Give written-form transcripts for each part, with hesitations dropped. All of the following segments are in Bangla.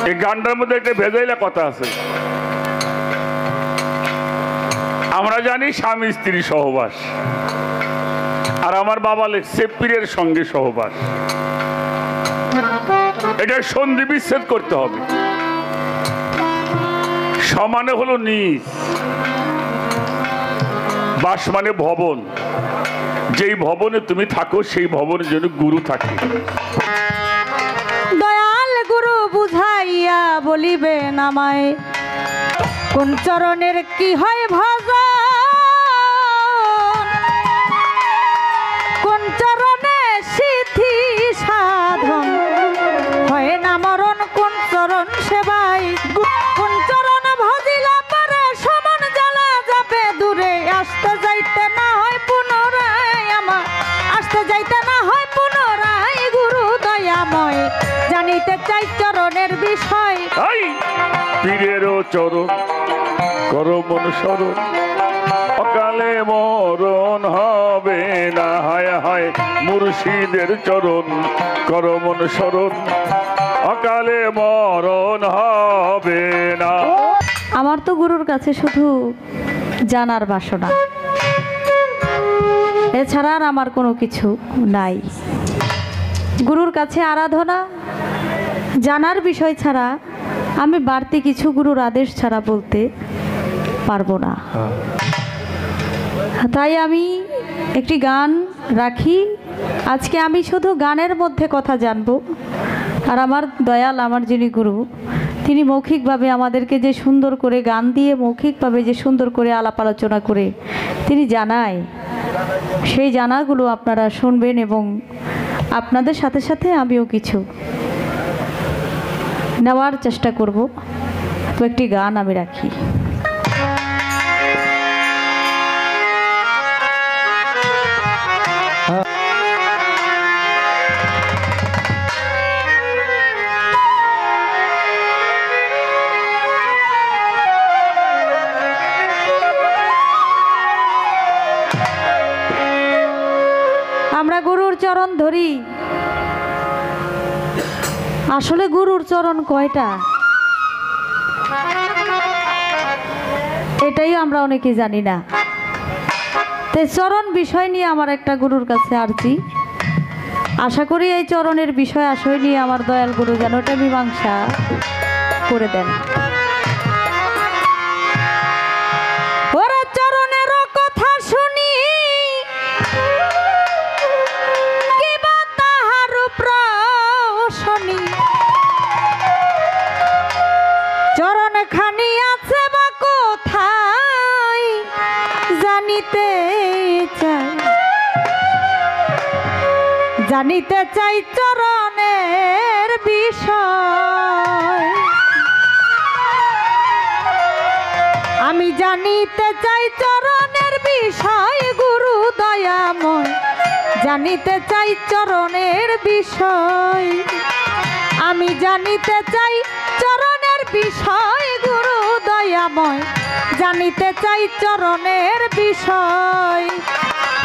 এই গানটার মধ্যে একটা ভেজাইলা কথা আছে। আমরা জানি স্বামী স্ত্রী সহবাস, আর আমার বাবা লেখছে পীরের সঙ্গে সহবাস। এটা সন্ধি বিচ্ছেদ করতে হবে। সমানে হলো নিজ, বাস মানে ভবন। যেই ভবনে তুমি থাকো সেই ভবনের জন্য গুরু থাকে। দয়াল গুরু বুঝাইয়া বলিবেন আমায়, কোন চরণের কি হয় ভজন, কোন চরণে সিদ্ধি সাধন হয় না মরণ, কোন চরণ সেবাই, কোন চরণ ভজিলা পরে সমান জ্বালা যাবে দূরে। আসতে যাইতে না হয় পুনরায় আমার, আসতে যাইতে না হয় পুনরায় গুরু দয়াময়, জানিতে চাই চরণের বিষয়। পীরেরও চরণ করো মন স্মরণ, অকালে মরণ হবে না। হায় হায় মুর্শিদের চরণ করো মন স্মরণ, অকালে মরণ হবে না। আমার তো গুরুর কাছে শুধু জানার বাসনা, এছাড়া আর আমার কোনো কিছু নাই। গুরুর কাছে আরাধনা, জানার বিষয় ছাড়া আমি বাড়তি কিছু গুরুর আদেশ ছাড়া বলতে পারবো না। তাই আমি একটি গান রাখি। আজকে আমি শুধু গানের মধ্যে কথা জানবো, আর আমার দয়াল, আমার যিনি গুরু, তিনি মৌখিকভাবে আমাদেরকে যে সুন্দর করে গান দিয়ে, মৌখিকভাবে যে সুন্দর করে আলাপ আলোচনা করে তিনি জানায়, সেই জানাগুলো আপনারা শুনবেন এবং আপনাদের সাথে সাথে আমিও কিছু নেওয়ার চেষ্টা করব। তো একটি গান আমি রাখি। আমরা গুরুর চরণ ধরি, আসলে গুরুর চরণ কয়টা এটাই আমরা অনেকে জানি না। তো চরণ বিষয় নিয়ে আমার একটা গুরুর কাছে আরজি, আশা করি এই চরণের বিষয় আশয় নিয়ে আমার দয়াল গুরু যেন ওটা মীমাংসা করে দেন। ওরা চরণের কথা শুনি, কিবা তাহার প্রশনি, চরণ খানি আছে বা কোথায় জানিতে চাই, জানিতে চাই চরণের বিষয়। আমি জানিতে চাই চরণের বিষয় গুরু দয়াময়, জানিতে চাই চরণের বিষয়। আমি জানিতে চাই চরণের বিষয় গুরু দয়াময়, জানিতে চাই চরণের বিষয়।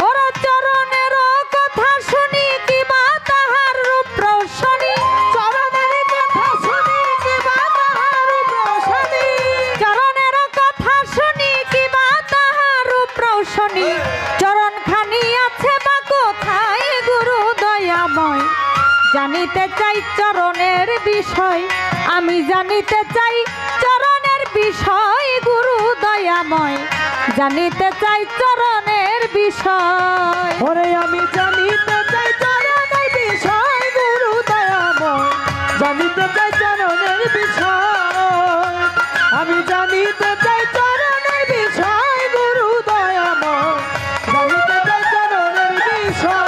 ওরা চরণের কথা শুনি, কিবা তাহার রূপ রৌশনি, চরণের কথা শুনি, কিবা তাহার রূপ রৌশনি, চরণের কথা শুনি, কিবা তাহার রূপ রৌশনি, চরণ খানি আছে বা কোথায় গুরু দয়াময়, জানিতে চাই চরণের বিষয়। আমি জানিতে চাই চরণের বিষয় গুরু দয়াময়, জানিতে চাই চরণের বিষয়। ওরে আমি জানিতে চাই চরণের বিষয় গুরু দয়াময়, জানিতে চাই চরণের বিষয়। আমি জানিতে চাই চরণের বিষয় গুরু দয়াময়, জানিতে চাই চরণের বিষয়।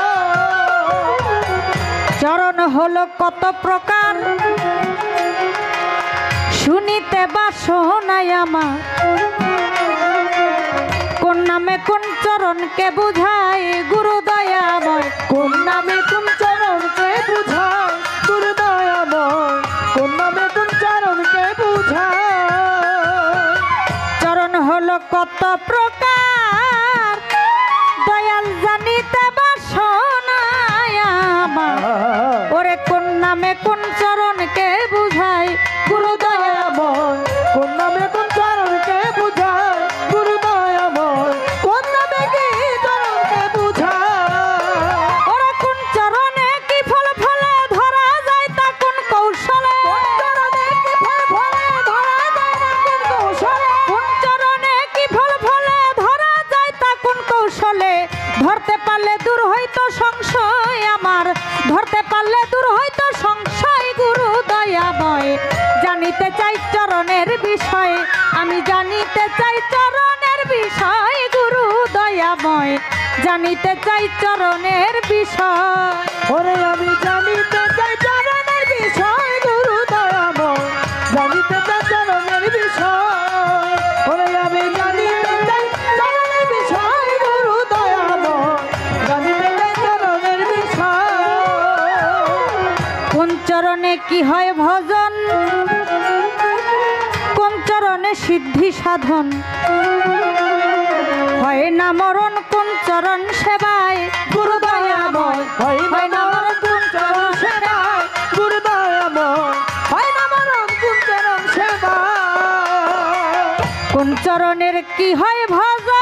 চরণ হলো কত প্রকার শুনিতে বাসনায় আমার, কোন নামে কোন চরণকে বুঝায় গুরু দয়াময়, কোন নামে কোন চরণকে বুঝায় গুরু দয়াময়, কোন নামে কোন চরণকে বুঝায়। চরণ হলো কত প্রকার দয়াল জানিতে বাসনায় আমার, ওরে কোন নামে কোন চরণকে বুঝায় গুরু আমি জানিতে চাই চরণের বিষয় গুরু দয়াময় জানিতে চাই চরণের বিষয় ওরে আমি জানিতে চাই চরণের বিষয় গুরু দয়াময় জানিতে চাই চরণের বিষয় ওরে আমি জানিতে চাই চরণের বিষয় গুরু দয়াময় জানিতে চাই চরণের বিষয় কোন চরণে কি হয় ভজন কোন চরণে সিদ্ধি সাধন হয় না মরণ কোন চরণ সেবায় গুরু দয়াময় হয় না মরণ কোন চরণ সেবায় গুরু দয়াময় হয় না মরণ কোন চরণ সেবায় কোন চরণের কি হয় ভজন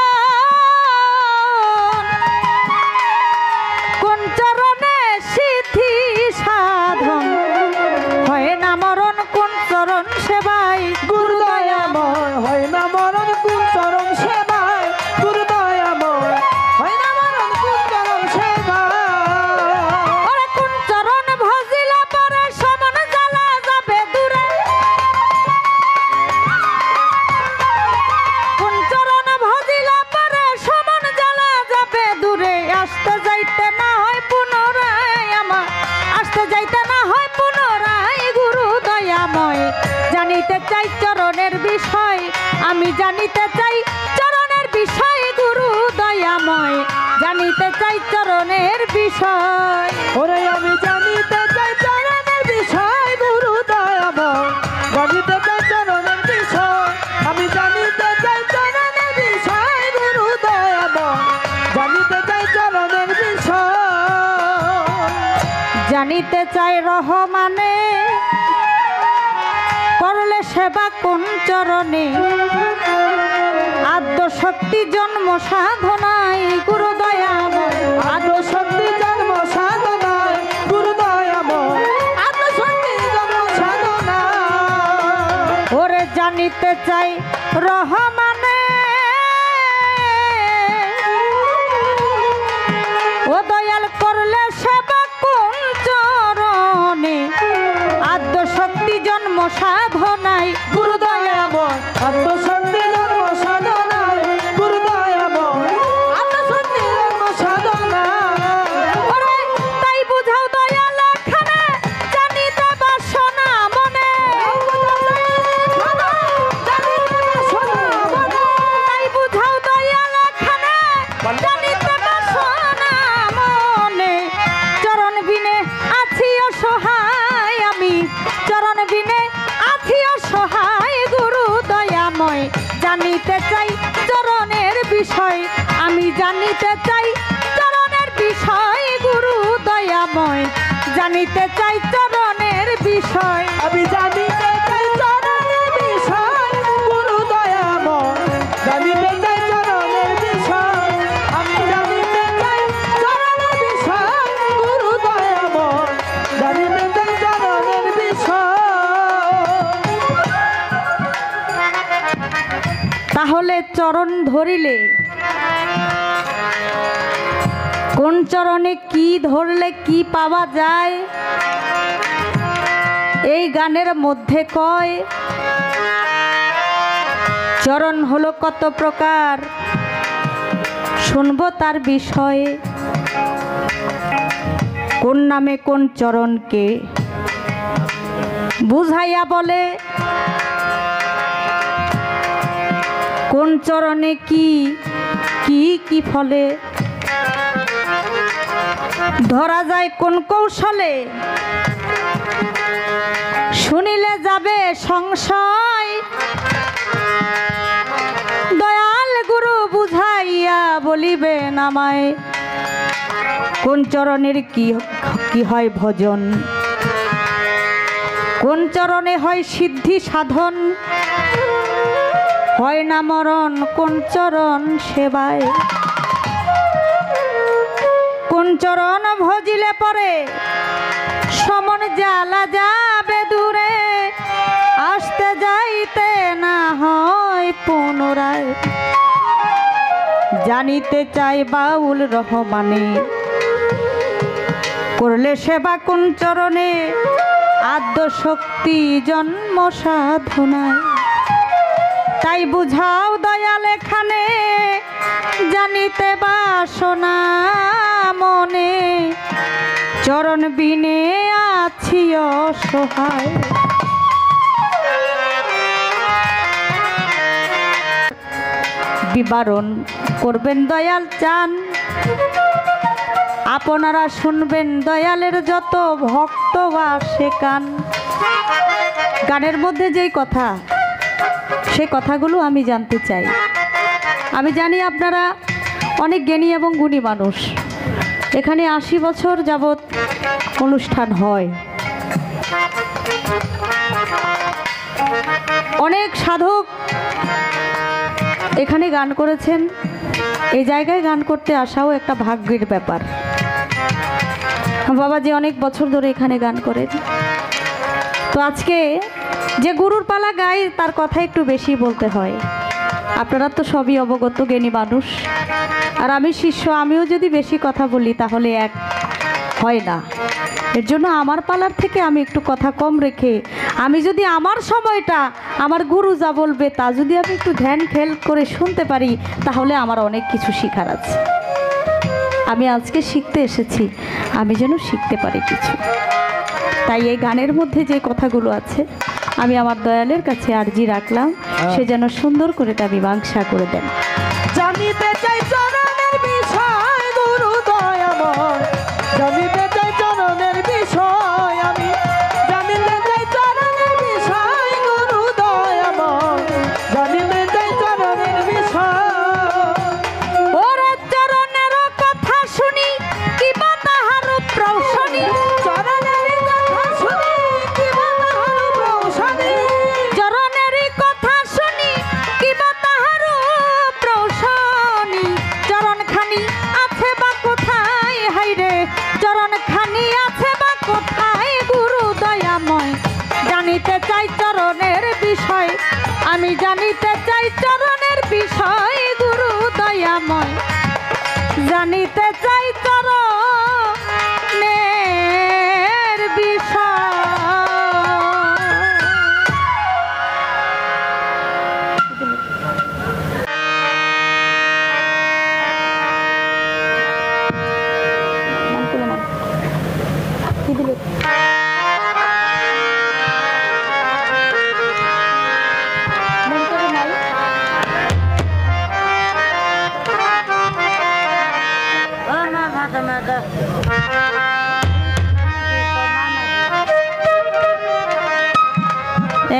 কোন চরণে সিদ্ধি সাধন হয় না মরণ কোন চরণ সেবায় গুরু দয়াময় হয় না মরণ কোন চরণ সেবায় গুরু দয়াময় হয় না মরণ কোন চরণ সেবায় ওরে কোন চরণ ভজিলে পরে সমন জ্বালা যাবে দূরে কোন চরণ ভজিলে পরে সমন জ্বালা যাবে দূরে আসতে যাইতে না হয় পুনরায় আমার আসতে যাইতে না হয় পুনরায় গুরু দয়াময় জানিতে চাই চরণের বিষয় আমি জানিতে চাই চরণের বিষয় গুরু দয়াময় জানিতে চাই চরণের বিষয় ওরে আমি জানিতে চাই চরণের বিষয় গুরু দয়াময় জানিতে চাই চরণের বিষয় আমি জানিতে চাই চরণের বিষয় গুরু দয়াময় জানিতে চাই চরণের বিষয় জানিতে চাই রহমানে করলে সেবা কোন চরণে আদ্য শক্তি জন্ম সাধনায় গুরু দয়াময় আত্মশক্তি জন্ম সাধনায় গুরু দয়াময় আত্মশক্তি জন্ম সাধনায় ওরে জানিতে চাই রহমানে ও দয়াল করলে সেবা কোন চরণে আদ্য শক্তি জন্ম সাধনায় গুরু দয়াময় আত্মশক্তি জন্ম সাধনায় গুরু দয়াময় আত্মশক্তি জন্ম সাধনায় ওরে তাই বুঝাও দয়াল এখানে জানিতে বাসনা মনে তাই বুঝাও দয়াল এখানে জানিতে বাসনা মনে চরণ বিনে আছি অসহায় আমি চরণ বিনে আছি অসহায় গুরু দয়াময় জানিতে চাই চরণের বিষয় আমি জানিতে চাই চরণের বিষয় গুরু দয়াময় জানিতে চাই চরণের বিষয় আমি জানিতে চাই চরণের বিষয় গুরু দয়াময় জানিতে চাই চরণের বিষয় আমি জানিতে চাই চরণের বিষয় গুরু দয়াময় জানিতে চাই চরণের বিষয় তাহলে চরণ ধরিলে কোন চরণে কি ধরলে কি পাওয়া যায় এই গানের মধ্যে কয় চরণ হলো কত প্রকার শুনবো তার বিষয়ে কোন নামে কোন চরণকে বুঝাইয়া বলে কোন চরণে কি কি কি ফলে ধরা যায় কোন কৌশলে শুনিলে যাবে সংশয় দয়াল গুরু বুঝাইয়া বলিবেন আমায় কোন চরণের কি কি হয় ভজন কোন চরণে হয় সিদ্ধি সাধন হয় না মরণ কোন চরণ সেবায় কোন চরণ ভজিলে পরে সমন জ্বালা যাবে দূরে আসতে যাইতে না হয় পুনরায় জানিতে চাই বাউল রহমানে করলে সেবা কোন চরণে আদ্য শক্তি জন্ম সাধনায় তাই বুঝাও দয়াল এখানে জানিতে বাসনা মনে চরণ বিনে আছি অসহায়। বিবরণ করবেন দয়াল চান, আপনারা শুনবেন দয়ালের যত ভক্ত বাসে কান। গানের মধ্যে যেই কথা, সেই কথাগুলো আমি জানতে চাই। আমি জানি আপনারা অনেক জ্ঞানী এবং গুণী মানুষ। এখানে 80 বছর যাবৎ অনুষ্ঠান হয়, অনেক সাধক এখানে গান করেছেন। এই জায়গায় গান করতে আসাও একটা ভাগ্যের ব্যাপার। বাবাজি অনেক বছর ধরে এখানে গান করেন। তো আজকে যে গুরুর পালা গায় তার কথা একটু বেশি বলতে হয়। আপনারা তো সবই অবগত জ্ঞানী মানুষ, আর আমি শিষ্য, আমিও যদি বেশি কথা বলি তাহলে এক হয় না। এর জন্য আমার পালার থেকে আমি একটু কথা কম রেখে, আমি যদি আমার সময়টা আমার গুরু যা বলবে তা যদি আমি একটু ধ্যান খেয়াল করে শুনতে পারি, তাহলে আমার অনেক কিছু শেখার আছে। আমি আজকে শিখতে এসেছি, আমি যেন শিখতে পারি কিছু। তাই এই গানের মধ্যে যে কথাগুলো আছে আমি আমার দয়ালের কাছে আর্জি রাখলাম, সে যেন সুন্দর করে তা মীমাংসা করে দেন। জানিতে চাই চরণের বিষয় গুরু দয়াময়, জানিতে চাই চরণের বিষয়, আমি জানিতে চাই চরণের বিষয় গুরু দয়াময়, জানিতে চাই চরণের বিষয়। ওরে চরণের কথা শুনি কিবা তাহার প্রশনি, চরণের কথা শুনি কিবা তাহার প্রশনি, চরণের কথা শুনি কিবা তাহার প্রশনি। চরণখানি আছে বা কোথায়, হাইরে চরণখানি আছে বা কোথায় গুরু দয়াময়। জানিতে চাই চরণের বিষয়, আমি জানিতে চাই চরণের বিষয় গুরু দয়াময়। জানিতে চাই চরণের বিষয়।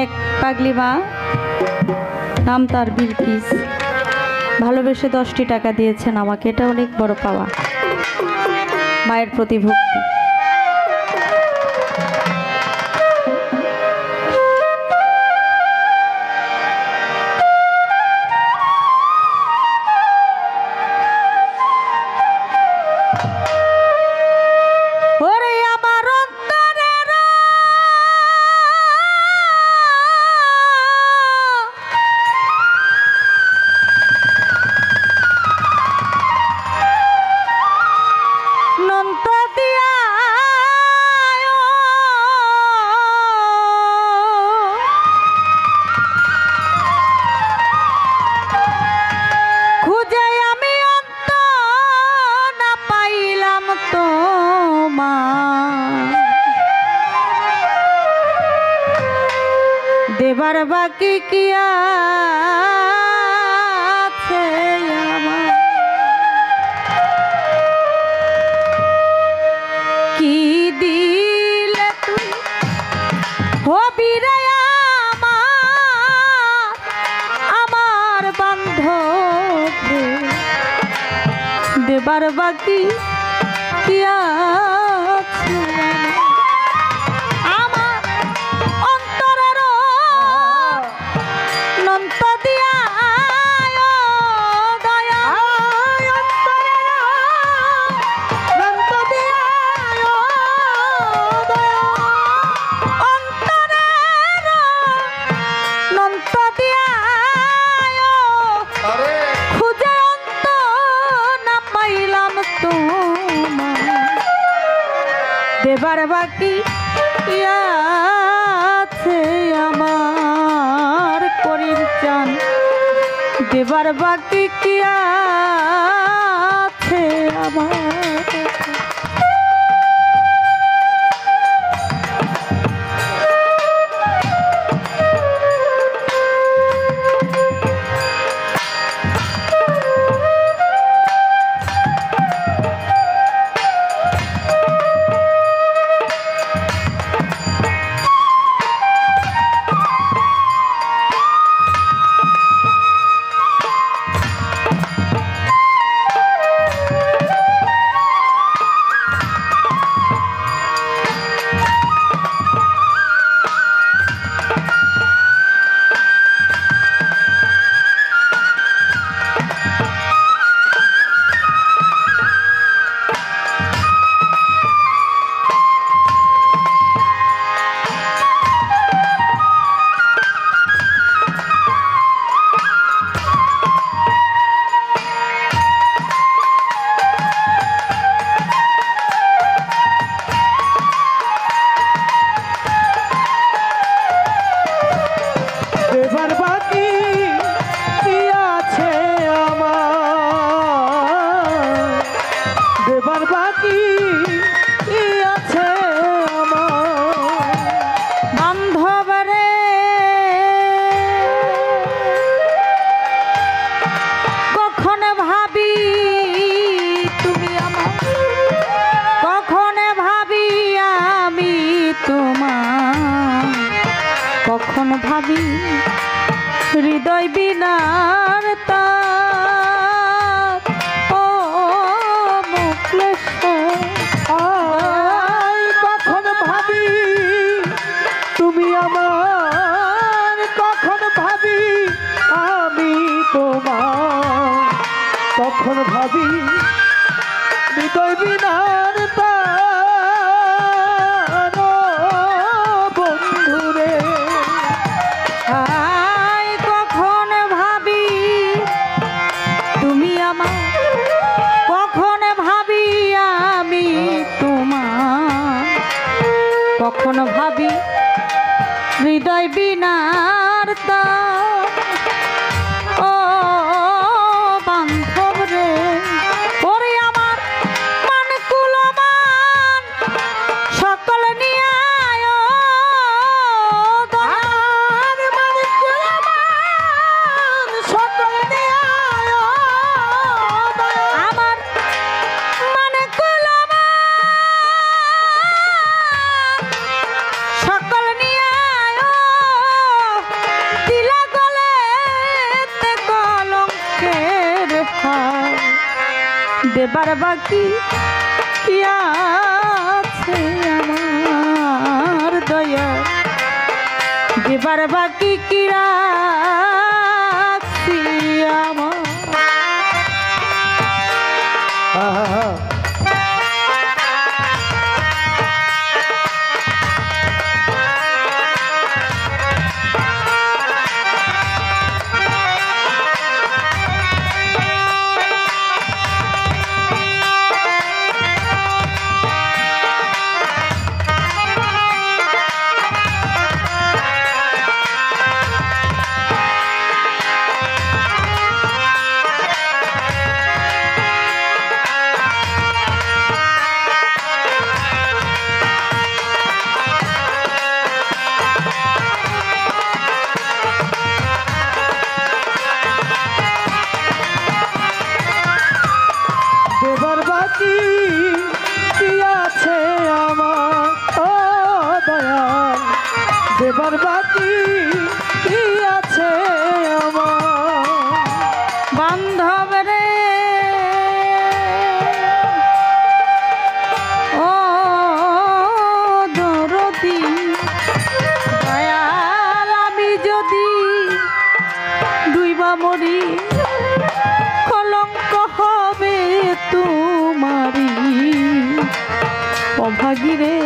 এক পাগলি মা, নাম তার বিলকিস, ভালোবেসে 10টি টাকা দিয়েছেন আমাকে। এটা অনেক বড় পাওয়া, মায়ের প্রতি ভক্তি। ওরে আমার অন্তরের নন্ত দিয়া খুঁজে আমি অন্ত না পাইলাম তোমার, দেবার বাকি কি আছে আমার। কি দিলে তুই হবি রে আমার বান্ধব রে, দেবার বাকি কি আছে আমার অন্তরের নন্ত দিয়া দয়া। নন্ত দিয়া দয়া, অন্তরের নন্ত দিয়া খুঁজে অন্ত না পাইলাম তোমার, দেবার বাকি কি আছে আমার। করির চান দেবার বাকি কি আছে আমার। কখন ভাবি হৃদয় বিনার তার ও মুক্লেশ্বর, কখন ভাবি তুমি আমার, কখন ভাবি আমি তোমার, কখন ভাবি হৃদয় বিনার তার বন্ধুরে। কখন ভাবি তুমি আমার, কখন ভাবি আমি তোমার, কখন ভাবি হৃদয় বিনার তার ও বান্ধব রে। ওরে আমার মান কুলমান সকল নিয়ে দেবার বাকি কি আছে আমার দয়া, দেবার বাকি কি রাখছি আমার। দেবার বাকি কি আছে আমার ও দয়াল, দেবার বাকি কি আছে আমার বান্ধব রে। ও দরদি দয়াল, আমি যদি দুইবা মরি কলঙ্ক হবে তোমারি। অভাগীরে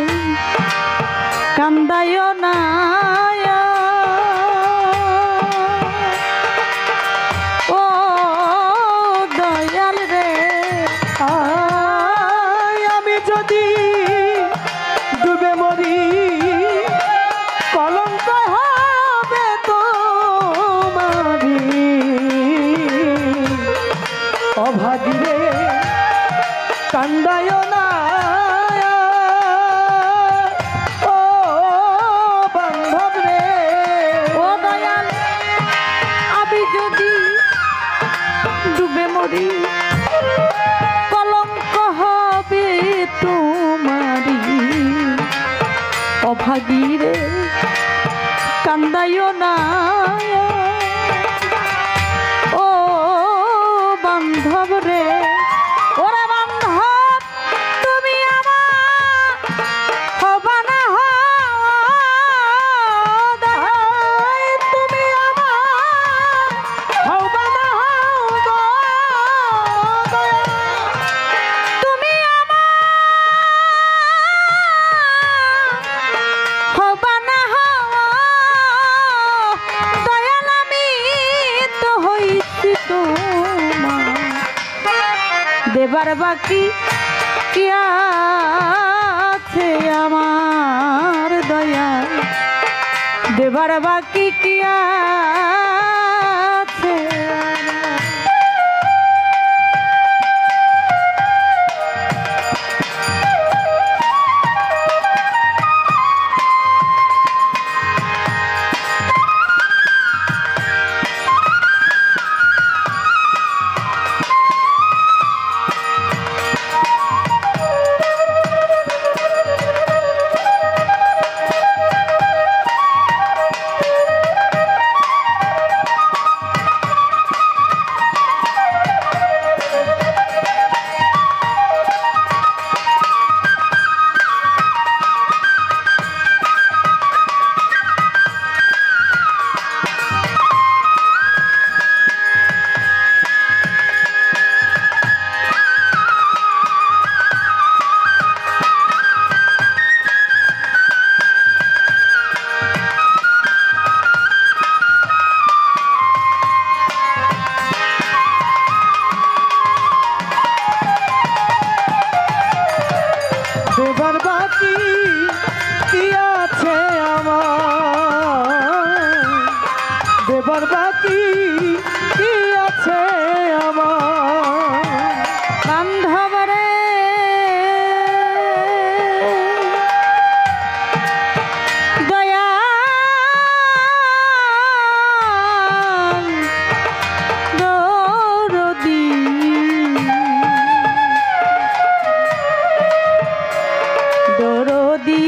কান্দায় না ও দয়াল রে। আমি যদি ডুবে মরি কলঙ্ক হবে তোমারি। ভাগিরে কান্দাইও না ও বান্ধব রে ওরে বান্ধব তুমি আমার হবা না তুমি আমার হবা না তুমি আমার হবা না দয়াল আমি তো হইছি তোমার দেবার বাকি কি আছে আমার দয়াল দেবার বাকি কি আছে আমার? দেবার বাকি কি আছে আমার দেবার বাকি কি আছে আমার বান্ধব রে দয়াল দরদি দরদি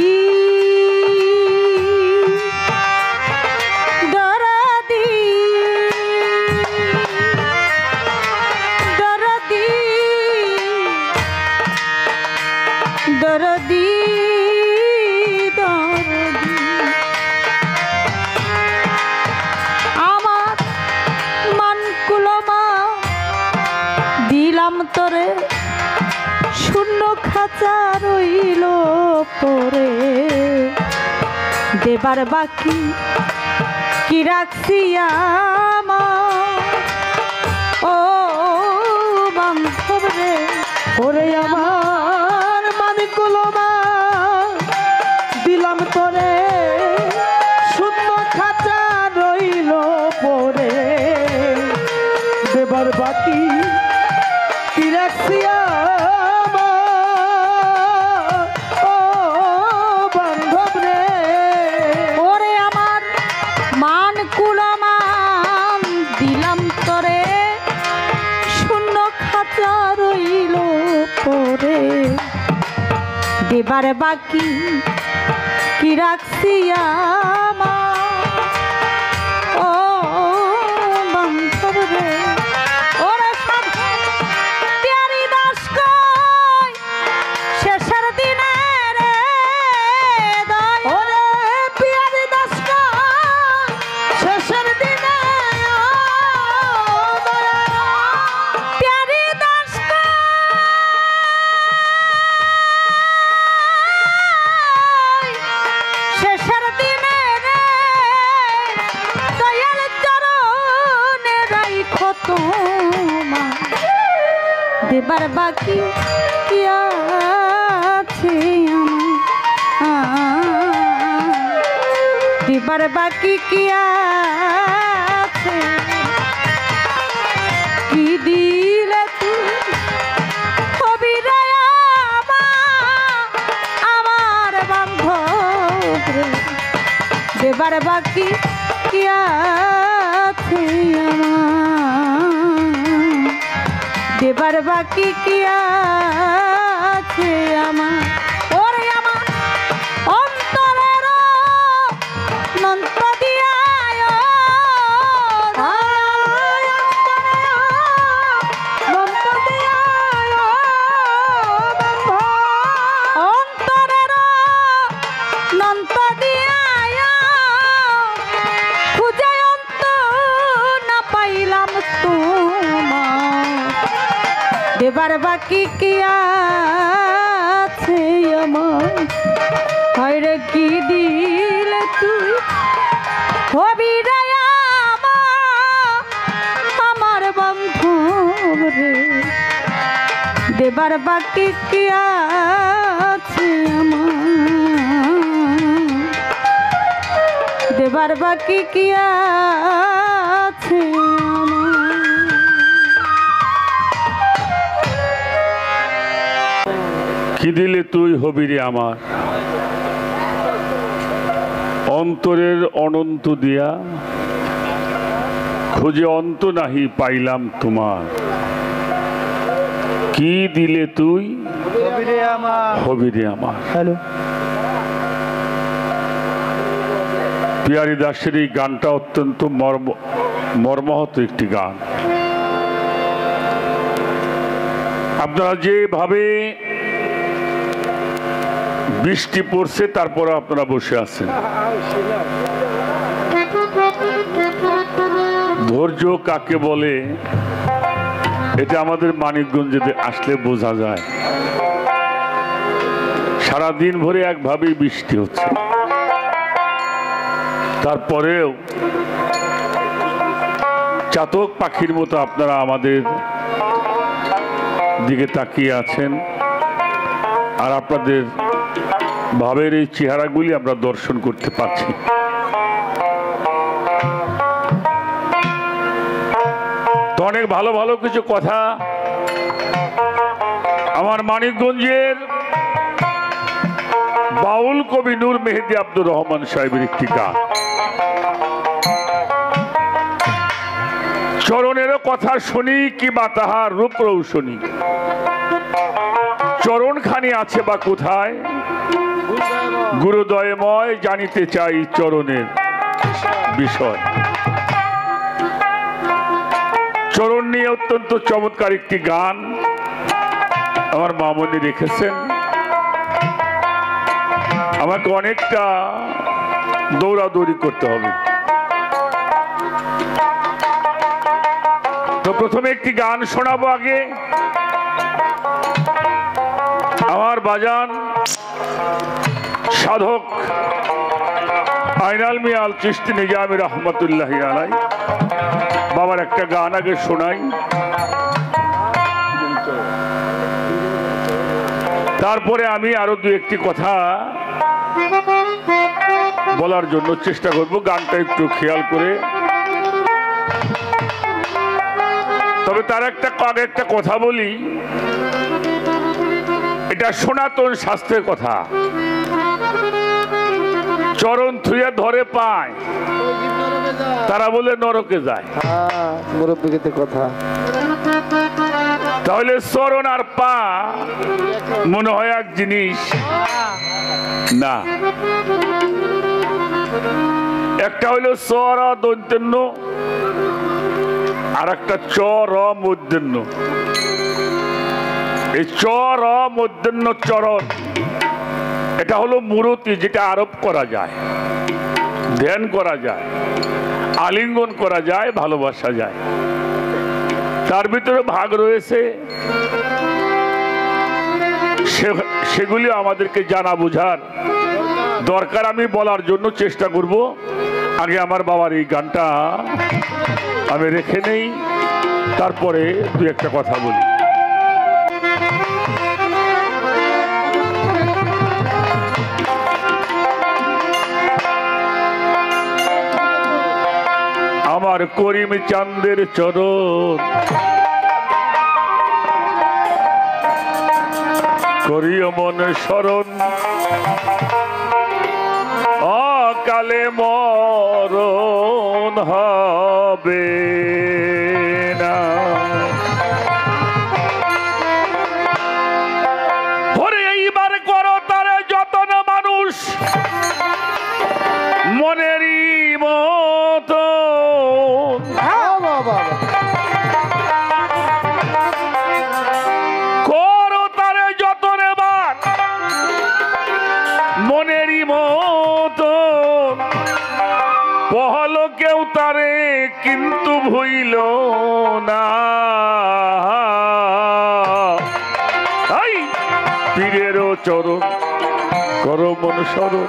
দরদি দরদি দরদি দরদি আমার মান কুলমা দিলাম তোরে শূন্য খাঁচা রইল পরে দেবার বাকি কি রাখছি আমার ও বান্ধব রে ওরে আমার মানিকুলো মা দিলাম তোরে শূন্য খাঁচা রইল পরে দেবার বাকি কি রাখছি আমার ও বান্ধব রে ওরে আমার মান কুলমান দিলাম তোরে শূন্য খাঁচা রইল পরে দেবার বাকি কি রাখছি আমার ও বান্ধব রে ওরে সাধন প্যারি দাস কই শেষের দিনে রে দয় ওরে পিয়ারি দাস শেষের দিনে প্যারি দাস কই শেষের দিনে রে দয়াল চরণে রাইখো তোমার দেবার বাকি কি আছে আমার দেবার বাকি কি আছে কি দিলে তুই হবি রে আমার বান্ধব রে দেবার বাকি কি আছে আমার দেবার বাকি কি আছে আমার ওরে আমার অন্তরের দেবার বাকি কি আছে আমার হায়রে কি দিলে তুই হবি রে আমার বান্ধব রে দেবার বাকি কি আছে আমার দেবার বাকি কি আছে কি দিলে তুই হবি রে আমার অন্তরের অনন্ত দিয়া খুঁজে অন্ত নাহি পাইলাম তোমার কি দিলে তুই হবি রে আমার। হ্যালো পিয়ারি দাসের এই গানটা অত্যন্ত মর্মাহত একটি গান। আপনারা যেভাবে বৃষ্টি পড়ছে তারপর আপনারা বসে আছেন, ধৈর্য কাকে বলে এটা আমাদের মানিকগঞ্জে আসলে বোঝা যায়। সারাদিন ভরে একভাবেই বৃষ্টি হচ্ছে, তারপরেও চাতক পাখির মতো আপনারা আমাদের দিকে তাকিয়ে আছেন, আর আপনাদের ভাবের এই চেহারাগুলি আমরা দর্শন করতে পারছি। তো অনেক ভালো ভালো কিছু কথা আমার মানিকগঞ্জের বাউল কবি নূর মেহেদি আব্দুর রহমান সাহেবের একটি গান। চরণেরও কথা শুনি কি বা তাহার রূপ রৌশনী, চরণখানি আছে বা কোথায় গুরুদয়ময় জানিতে চাই চরণের বিষয়। চরণ নিয়ে অত্যন্ত চমৎকার একটি গান আমার মামনি রেখেছেন। আমাকে অনেকটা দৌড়াদৌড়ি করতে হবে, তো প্রথমে একটি গান শোনাবো। আগে আমার বাজান সাধক আইনাল মিয়া আল চিশতি নিজামী রহমতুল্লাহ আলাই বাবার একটা গান আগে শোনাই, তারপরে আমি আরো দু একটি কথা বলার জন্য চেষ্টা করব। গানটা একটু খেয়াল করে, তবে তার আগে একটা কথা বলি, এটা সনাতন শাস্ত্রের কথা। চরণ থুয়ে ধরে পায় তারা বলে নরকে যায়, মুরব্বীকে কথা। তাহলে চরণ আর পা মনে হয় এক জিনিস না। একটা হইল চর দৈন্তন্য, আর একটা চর মূর্ধন্য। এই চর মূর্ধন্য চরণ এটা হলো মূরতি, যেটা আরোপ করা যায়, ধ্যান করা যায়, আলিঙ্গন করা যায়, ভালোবাসা যায়। তার ভিতরে ভাগ রয়েছে, সেগুলি আমাদেরকে জানা বোঝার দরকার। আমি বলার জন্য চেষ্টা করব। আগে আমার বাবার এই গানটা আমি রেখে নেই, তারপরে দু একটা কথা বলি। আমার করিম চাঁদের চরণ করিও মন শরণ, অকালে মরণ হবে না। এইবার করো তার যতন মানুষ মনেরই মতো, করো তার যতন এবার মনেরই মতো, পহল কেউ তারে কিন্তু ভুইল না। চরণ করো মন স্মরণ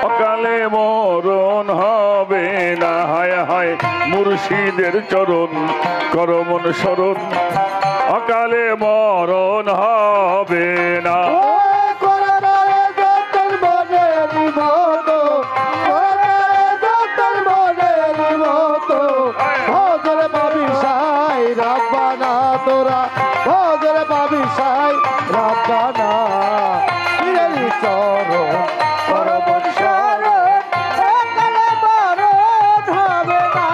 অকালে মরণ হবে না হায় হায় মুর্শিদের চরণ করো মন স্মরণ অকালে মরণ হবে না তোরা ভজরে পাবি সাই রাব্বানা পীরের চরণ করো মন স্মরণ অকালে মরণ হবে না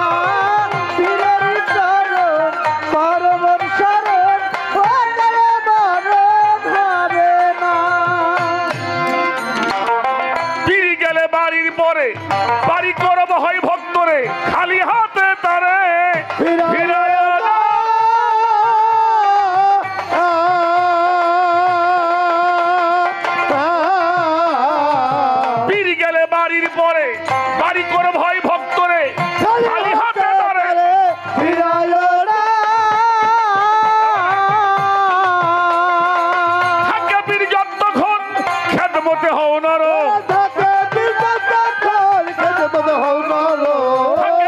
পীরের চরণ করো মন স্মরণ অকালে মরণ হবে না। পীর গেলে বাড়ির পরে বাড়ি করব হয় ভক্তরে খালি হাতে তারে ফিরায় না। পীর গেলে বাড়ির পরে বাড়ি করব হয় ভক্তরে খালি হাতে তারে থাকে পীর যতক্ষণ খেদমতে হও নরম থাকে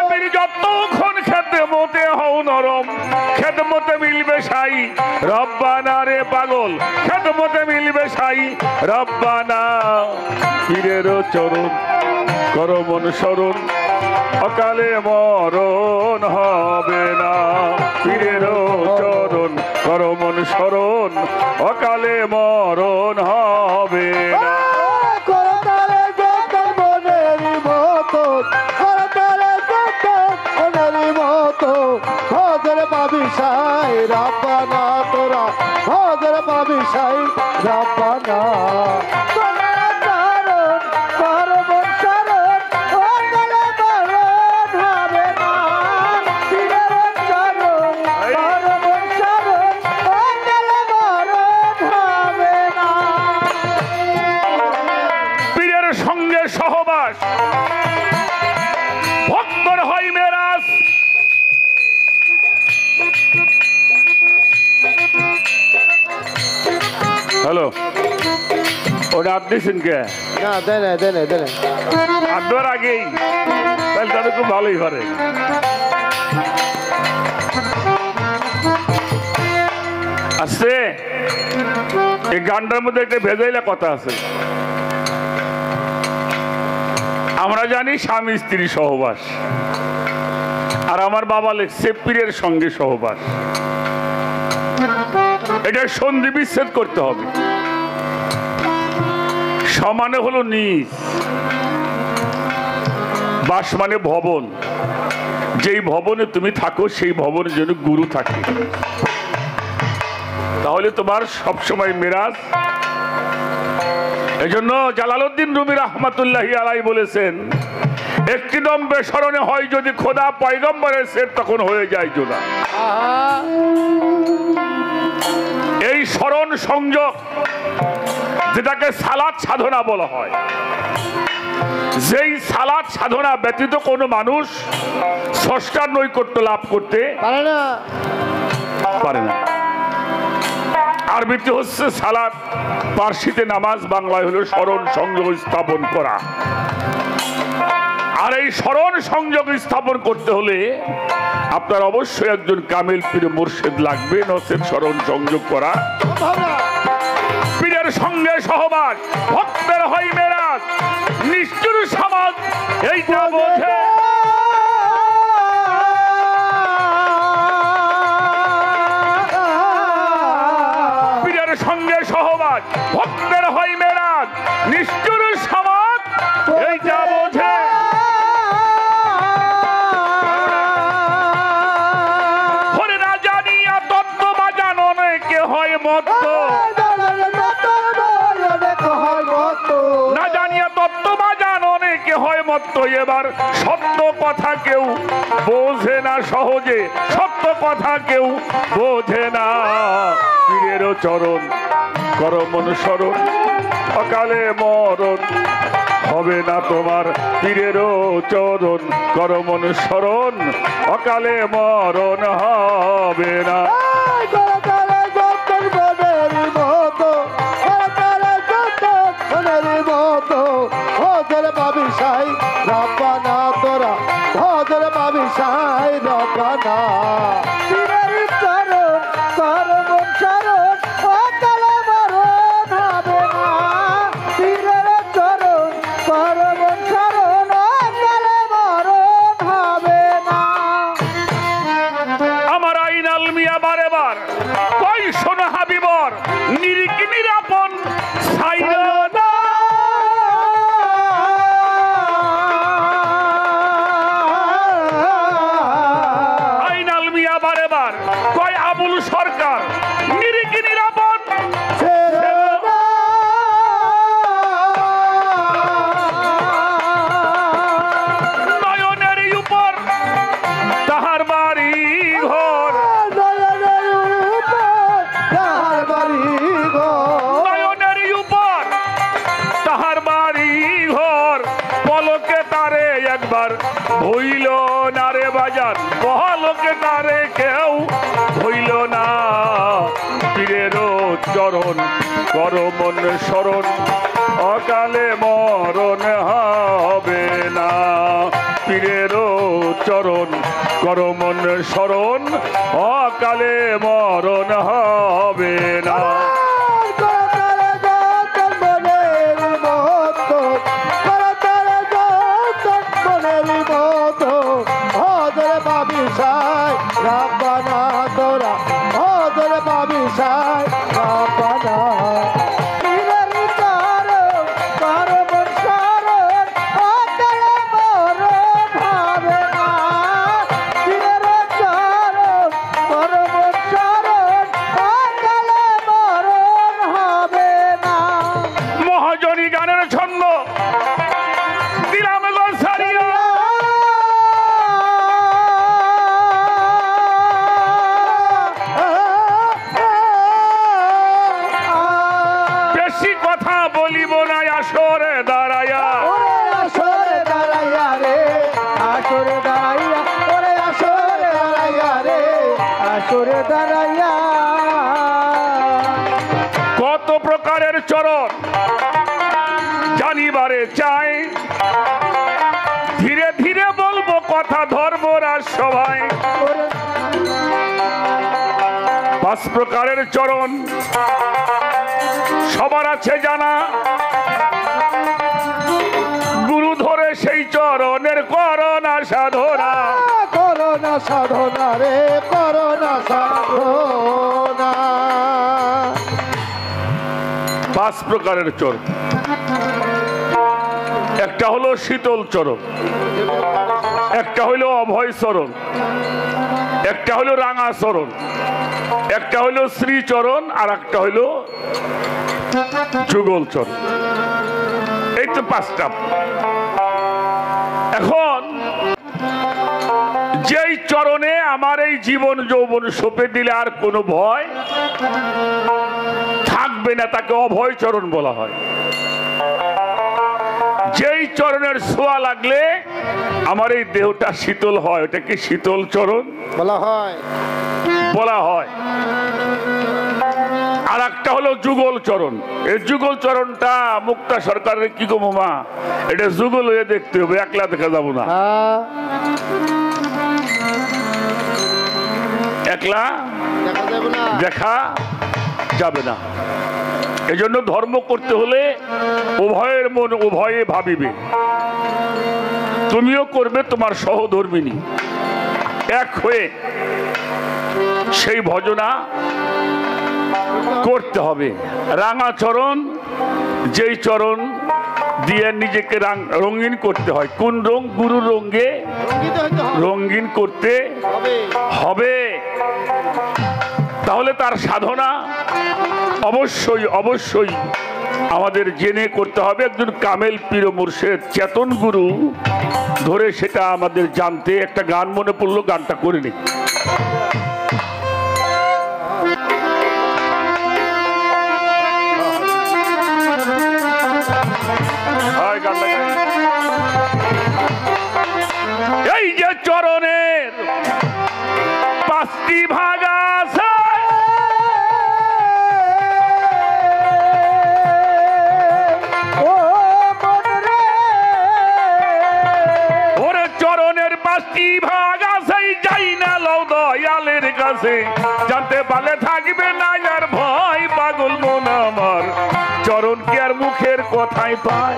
পীর যতক্ষণ খেদমতে হও নরম খেদমতে মিলবে সাই রব্বানা রে পাগল খেদমতে মিলবে সাই রব্বানা পীরের চরণ করো মন স্মরণ অকালে মরণ হবে না পীরের চরণ করো মন স্মরণ অকালে মরণ হবে না। ভজরে পাবি সাই রাব্বানা তোরা ভজরে পাবি সাই রাব্বানা পীরের সঙ্গে সহবাস ভক্তর হয় মেরাজ হ্যালো ওটা আপনি শুনকে না দেনে দেনে দেনে আড্ডার আগেই তাহলে তাদের খুব ভালোই পারে আসছে এই গানটার মধ্যে একটা ভেজাইলা কথা আছে আমরা জানি স্বামী স্ত্রী সহবাস আর আমার বাবা লেখছে পীরের সঙ্গে সহবাস এটা সন্ধি বিচ্ছেদ করতে হবে সমানে হলো নিজ বাস মানে ভবন যেই ভবনে তুমি থাকো সেই ভবনে যেন গুরু থাকে তাহলে তোমার সবসময় মেরাজ এজন্য জালালউদ্দিন রুমি রাহমাতুল্লাহি আলাইহি বলেছেন একটি দম্বে স্মরণে হয় যদি খোদা পয়গম্বরের সের তখন হয়ে যায় জোড়া এই স্মরণ সংযোগ যেটাকে সালাত সাধনা বলা হয় যেই সালাত সাধনা ব্যতীত কোনো মানুষ স্রষ্টার নৈকট্য লাভ করতে পারে না আরবিতে হচ্ছে সালাত পার্সিতে নামাজ বাংলায় হলো স্মরণ সংযোগ স্থাপন করা আর এই স্মরণ সংযোগ স্থাপন করতে হলে আপনার অবশ্যই একজন কামিল পীর মুর্শিদ লাগবে নচেত স্মরণ সংযোগ করা পীরের সঙ্গে সহবাস ভক্তের হয় মেরাজ নিষ্ঠুর সমাজ এইটা বোঝে পীরের সঙ্গে সহবাস ভক্তের হয় মেরাজ নিষ্ঠুর সমাজ এইটা বোঝে হরে না জানিয়া তত্ত্ব বা জাননে কে হয় মত্ত না জানিয়া তত্ত্ব বা জাননে কে হয় মত্ত এবার সত্য কথা কেউ বোঝে না সহজে সত্য কথা কেউ বোঝে না পীরের চরণ করো মন স্মরণ অকালে মরণ হবে না তোমার পীরের চরণ করো মন স্মরণ অকালে মরণ হবে না। ধরে পাবি সাই রবানা পীরের চরণ করব শরণ অকালে মরণ হবে না পীরের চরণ করব শরণ অকালে মরণ হবে না আমার আইনাল মিয়া বারে বার কই শোনো হাবিবর নিরিকি নিরাপন ছাইলো না। আইনাল মিয়া বারে বার কয় আবুল সরকার নিরিকি নিরাপন নয়নের উপর তাহার বাড়ি ঘর নয়নের উপর তাহার বাড়ি ঘর পলকে তারে একবার ভইল না রে বাজার পলকে তারে কেউ ভইল না পীরের চরণ কর মন শরণ অকালে মরণ হবে না পীরের চরণ কর মন শরণ অকালে মরণ হবে না। রাব্বানা তোরা ওদের পাবি সাই রাব্বানা পীরের চরণ করব শরণ অকালে মরণ হবে না পীরের চরণ করব শরণ অকালে মরণ হবে না মহাজনী গানের ছন্দ দিলাম গো সারিয়া বেশি কথা বলিব না আসরে দাঁড়ায়া আসরে দাঁড়াইয়া রে আসরে দাঁড়াইয়া ওরে আসরে দাঁড়াইয়া রে আসরে দাঁড়াইয়া কত প্রকারের চরণ জানিবারে চাই ধীরে ধীরে বলবো কথা ধর্মরা সবাই পাঁচ প্রকারের চরণ সবার আছে জানা গুরু ধরে সেই চরণের করোনা সাধনা করোনা সাধনা রে করোনা সাধনা পাঁচ প্রকারের চরণ একটা হলো শীতল চরণ একটা হলো অভয় চরণ একটা হলো রাঙা চরণ একটা হলো শ্রীচরণ আর একটা হলো যুগল চরণ এই তো পাঁচটা এখন যেই চরণে আমার এই জীবন যৌবন সঁপে দিলে আর কোনো ভয় থাকবে না তাকে অভয় চরণ বলা হয় যেই চরণের ছোঁয়া লাগলে আমার এই দেহটা শীতল হয় ওটা কি শীতল চরণ বলা হয় বলা হয় আর একটা হলো যুগল চরণ এই যুগল চরণটা মুক্তা সরকারের কি গো মামা এটা যুগল হয়ে দেখতে হবে একলা দেখা যাবো না একলা দেখা যাবে না এই জন্য ধর্ম করতে হলে উভয়ের মন উভয়ে ভাবিবে তুমিও করবে তোমার সহধর্মিনী এক হয়ে সেই ভজনা করতে হবে রাঙা চরণ যেই চরণ দিয়ে নিজেকে রঙিন করতে হয় কোন রং গুরু রঙে রঙিন করতে হবে তাহলে তার সাধনা অবশ্যই অবশ্যই আমাদের জেনে করতে হবে একজন কামেল পীর মুর্শিদ চেতন গুরু ধরে সেটা আমাদের জানতে একটা গান মনে পড়লো গানটা করে নি এই যে চরণের পাঁচটি ভাগ আছে ওরে চরণের পাঁচটি কি ভাগ আছে যাই না লও দয়ালের কাছে জানতে পারলে থাকবে না আর ভয় পাগল মন আমার চরণ কি আর মুখের কথাই পায়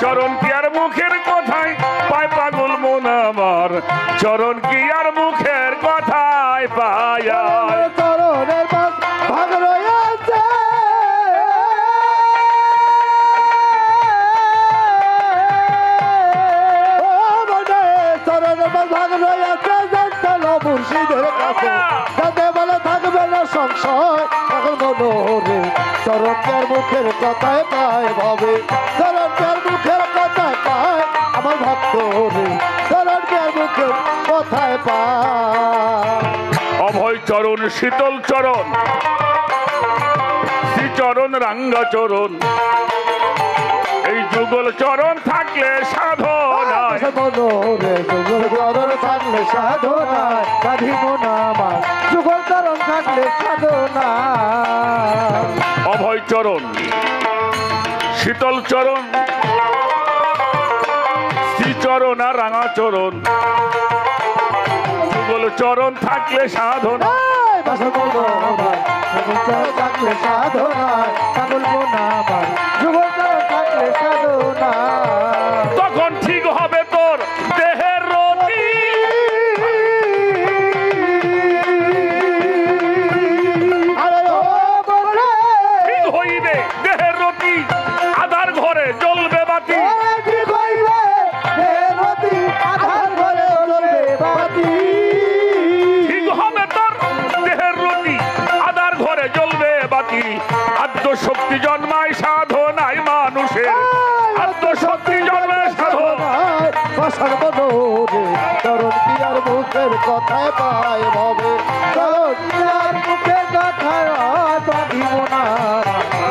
চরণ কি আর মুখের কথাই পায় পাগল মন আমার চরণ কি আর মুখের কথাই পায় চরণের ভাগ রয়েছে ভাগ রয়েছে মুর্শিদের কাছে যাতে বলে থাকবে না সংশয় এখন মনোরে চরণের মুখের কথায় পায় ভাবে চরণের মুখের কথায় পায় আমার ভক্ত রে চরণের মুখের কথায় পায় অভয় চরণ শীতল চরণ শ্রীচরণ রাঙ্গা চরণ এই যুগল চরণ থাকলে সাধনায় মনোরে যুগল চরণ থাকলে সাধনায় সাধিব না আমার যুগল চরণ থাকলে সাধনা অভয় চরণ শীতল চরণ শ্রীচরণ আর রাঙা চরণ যুগল চরণ থাকলে সাধনা থাকলে সাধনায় পাগল মনা আমার যুগল চরণ থাকলে সাধনা তখন ঠিক হবে তোর দেহের রতি ঠিক হইবে দেহের রতি আধার ঘরে জ্বলবে বাতি ঠিক হবে তোর দেহের রতি আধার ঘরে জ্বলবে বাতি আত্মশক্তি জন্মায় সাধনায় মানুষের আত্মশক্তি জন্মায় সাধনায় চরণ কি আর মুখের কথায় পায় ভবে চরণ কি আর মুখের কথায় পাবিব না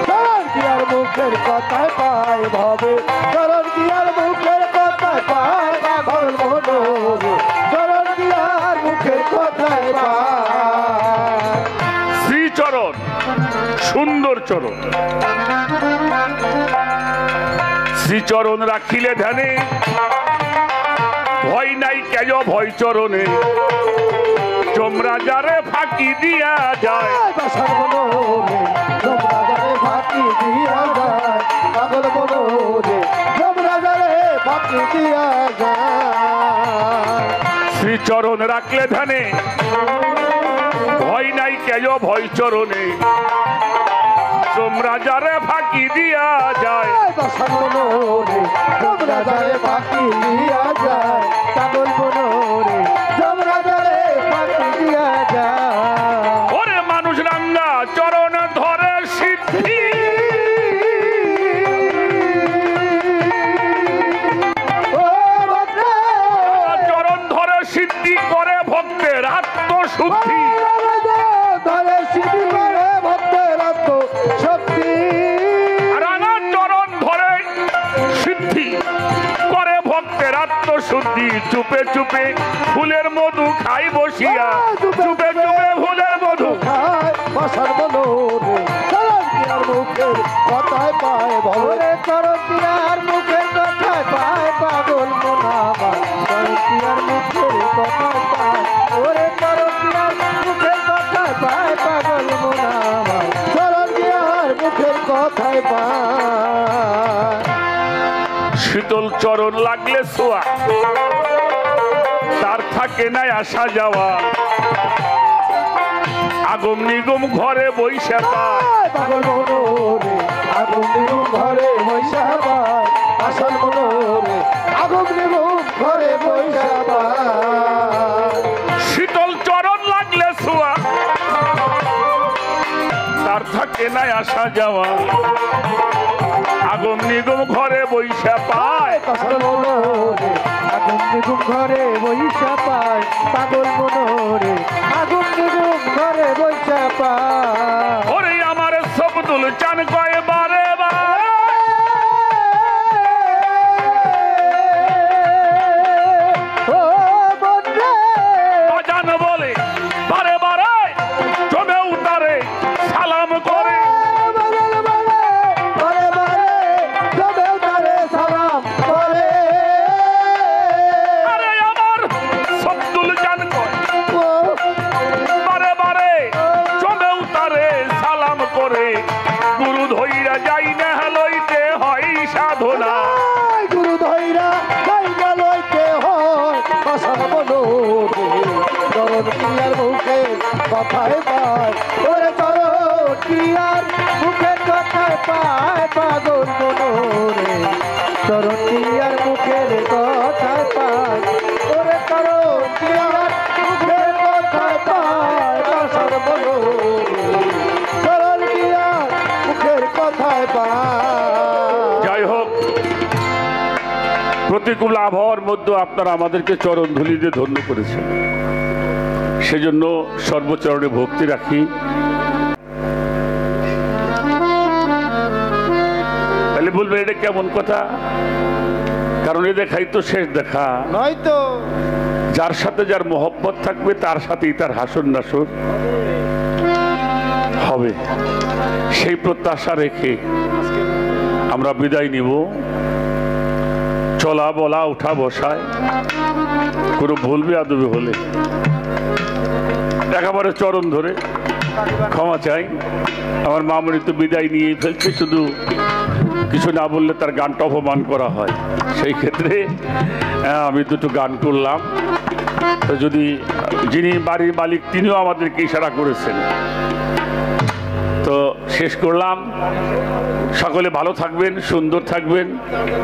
চরণ কি আর মুখের কথায় পায় ভবে চরণ কি আর মুখের কথায় পায় পাগল মনোরে চরণ কি আর মুখের কথায় পায় শ্রীচরণ সুন্দর চরণ শ্রীচরণ রাখিলে ধ্যানে ভয় নাই কেজ ভয় চরণে যমরাজারে ফাঁকি দিয়া যায় ফাঁকি দিয়া যায় পাগল মনোরে যমরাজারে ফাঁকি দিয়া যায় শ্রীচরণ রাখলে ধ্যানে ভয় নাই কেজ ভয় চরণে যমরাজারে ফাঁকি দিয়া যায় যমরাজারে ফাঁকি দিয়া যায় পাগল মনোরে যমরাজারে ফাঁকি দিয়া যায় ওরে মানুষ রাঙ্গা চরণ ধরে সিদ্ধি চরণ ধরে সিদ্ধি করে ভক্তের আত্মশুদ্ধি ধরে সিদ্ধি করে ভক্তের আত্মশক্তি রাঙা চরণ ধরে সিদ্ধি করে ভক্তের আত্মশুদ্ধি চুপে চুপে ফুলের মধু খাই বসিয়া চুপে চুপে ফুলের মধু বাসার মনোরে চরণ কিয়ার মুখের কথায় পায় ভরে চরণ কিয়ার মুখের কথায় পায় পাগল মনাবা চরণ কিয়ার মুখের কথায় পায় ওরে চরণ কিয়ার মুখের কথায় পায় পাগল মনাবা চরণ কিয়ার মুখের কথায় পায় শীতল চরণ লাগলে ছোঁয়া তার থাকে নাই আসা যাওয়া আগম নিগম ঘরে বৈশা পায় পাগল মনোরে আগুন নিগুম ঘরে বৈশা পায় আসল মনোরে আগুন নিগুম ঘরে বৈশা পায় শীতল চরণ লাগলে ছোঁয়া তার থাকে নাই আসা যাওয়া আগম নিগম ঘরে বৈশা পায় আসল মনোরে আগুন নিগুম ঘরে বৈশা পায় পাগল মনোরে আগুন নিগুম ঘরে বৈশা পায় ওরে আমার সবদুল চান কয় বারে বারে ও বন্ধে বাজান বলে বারে বারে জমে উতারে সালাম করে বারে বারে তবে তারে সালাম করে কথায় পায় ওরে চরণ কি আর মুখের কথায় পায় পাগল মনোরে চরণ কি আর মুখের কথায় পায় ওরে চরণ কি আর মুখের কথায় পায় দাসর মনোরে চরণ কি আর মুখের কথায় পায়। যাই হোক, প্রতিকূল আবহাওয়ার মধ্যে আপনারা আমাদেরকে চরণ ধুলি দিয়ে ধন্য করেছেন, সেজন্য সর্বচরণে ভক্তি রাখি। তাহলে বলবেন এটা কেমন কথা? কারণ এ দেখাই তো শেষ দেখা নয়তো যার সাথে যার মহব্বত থাকবে তার সাথেই তার হাসর নাসর হবে, সেই প্রত্যাশা রেখে আমরা বিদায় নিব। চলা বলা উঠা বসায় কোনো ভুল বেয়াদবি হলে একেবারে চরণ ধরে ক্ষমা চাই। আমার মামনি তো বিদায় নিয়ে ফেলছে, শুধু কিছু না বললে তার গানটা অপমান করা হয়, সেই ক্ষেত্রে আমি দুটো গান করলাম। তো যদি যিনি বাড়ির মালিক তিনিও আমাদেরকে ইশারা করেছেন, তো শেষ করলাম। সকলে ভালো থাকবেন, সুন্দর থাকবেন।